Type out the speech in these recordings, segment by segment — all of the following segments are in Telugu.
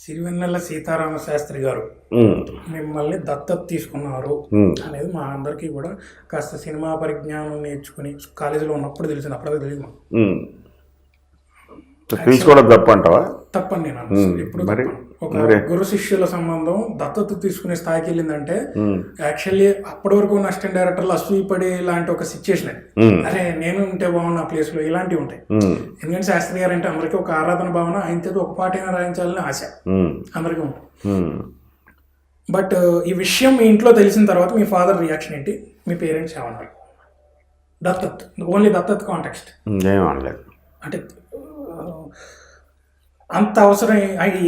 సిరివెన్నెల సీతారామ శాస్త్రి గారు మిమ్మల్ని దత్తత తీసుకున్నారు అనేది మా అందరికీ కూడా కాస్త సినిమా పరిజ్ఞానం నేర్చుకుని కాలేజీలో ఉన్నప్పుడు తెలిసింది. అప్పుడే తెలియదు మాకు. తీసుకోవడం తప్ప అంటావా? తప్పని నేను ఎప్పుడు ఒక గురు శిష్యుల సంబంధం దత్తత తీసుకునే స్థాయికి వెళ్ళిందంటే యాక్చువల్లీ అప్పటి వరకు ఉన్న అసిస్టెంట్ డైరెక్టర్లు అసూయపడే ఇలాంటి ఒక సిచ్యుయేషన్. అరే నేను ఉంటే బాగున్నా ఆ ప్లేస్ లో ఇలాంటివి ఉంటాయి. ఎందుకంటే శాస్త్రి గారు అంటే అందరికీ ఒక ఆరాధన భావన, ఆయనతో ఒక పాటైనా రాయించాలని ఆశ అందరికీ ఉంటుంది. బట్ ఈ విషయం మీ ఇంట్లో తెలిసిన తర్వాత మీ ఫాదర్ రియాక్షన్ ఏంటి? మీ పేరెంట్స్ ఏమన్నారు? దత్తత్ ఓన్లీ దత్తత్ కాంటెక్స్ట్ అంటే అంత అవసరం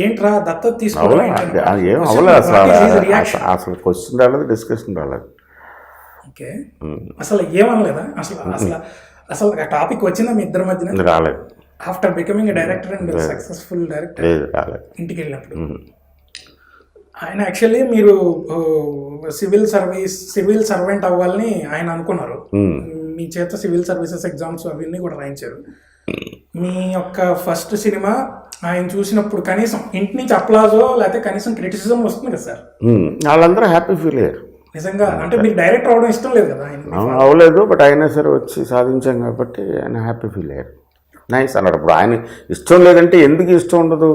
ఏంట్రా దత్తత తీసుకోవడం? అసలు క్వశ్చన్ రాలేదు, డిస్కషన్ రాలేదు. ఓకే, అసలు ఏమనలేదా? అసలు అసలు అసలు టాపిక్ వచ్చిందా మీ ఇద్దరి మధ్యన? రాలేదు. After becoming director and successful director ఇంటికి వెళ్ళినప్పుడు ఆయన యాక్చువల్లీ మీరు సివిల్ సర్వెంట్ అవ్వాలని ఆయన అనుకున్నారు. మీ చేత సివిల్ సర్వీసెస్ ఎగ్జామ్స్ అవన్నీ కూడా రాయించారు. మీ యొక్క ఫస్ట్ సినిమా ఆయన చూసినప్పుడు కనీసం ఇంటి నుంచి అప్లాజో లేకపోతే కనీసం క్రిటిసిజం వస్తుంది కదా సార్? వాళ్ళందరూ హ్యాపీ ఫీల్ అయ్యారు నిజంగా. అంటే మీకు డైరెక్టర్ అవడం ఇష్టం లేదు కదా ఆయన? అవ్వలేదు, బట్ అయినా సరే వచ్చి సాధించాం కాబట్టి ఆయన హ్యాపీ ఫీల్ అయ్యారు. నైస్ అన్నాడు. ఇప్పుడు ఆయన ఇష్టం లేదంటే ఎందుకు ఇష్టం ఉండదు?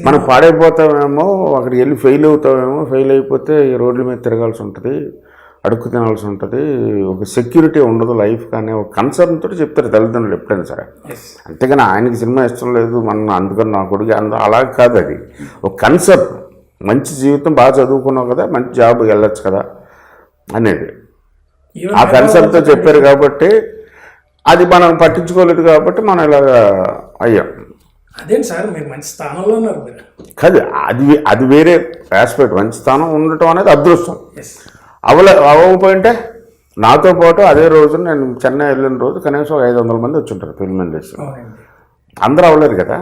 మనం పాడైపోతామేమో, అక్కడికి వెళ్ళి ఫెయిల్ అవుతామేమో, ఫెయిల్ అయిపోతే ఈ రోడ్ల మీద తిరగాల్సి ఉంటుంది, అడుక్కు తినాల్సి ఉంటుంది, ఒక సెక్యూరిటీ ఉండదు లైఫ్ కానీ ఒక కన్సర్న్ తోటి చెప్తారు తల్లిదండ్రులు ఎప్పుడైనా సరే. అంతేగాని ఆయనకి సినిమా ఇష్టం లేదు మనం అందుకని నా కొడుకు అలా కాదు. అది ఒక కన్సర్న్, మంచి జీవితం, బాగా చదువుకున్నావు కదా, మంచి జాబ్ వెళ్ళొచ్చు కదా అనేది ఆ కన్సర్న్తో చెప్పారు కాబట్టి అది మనం పట్టించుకోలేదు కాబట్టి మనం ఇలాగా అయ్యాం. అదేంటి సార్ మీరు మంచి స్థానంలో ఉన్నారు కాదు, అది వేరే ఆస్పెక్ట్. మంచి స్థానం ఉండటం అనేది అదృష్టం. అవ్వకపోయింటే నాతో పాటు అదే రోజు నేను చెన్నై వెళ్ళిన రోజు కనీసం 500 మంది వచ్చి ఉంటారు ఫిల్మ్ ఇండస్ట్రీ. అందరూ అవ్వలేరు కదా.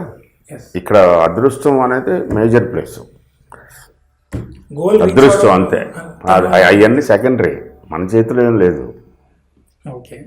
ఇక్కడ అదృష్టం అనేది మేజర్ ప్లేస్. అదృష్టం అంతే, అవన్నీ సెకండరీ, మన చేతిలో ఏం లేదు.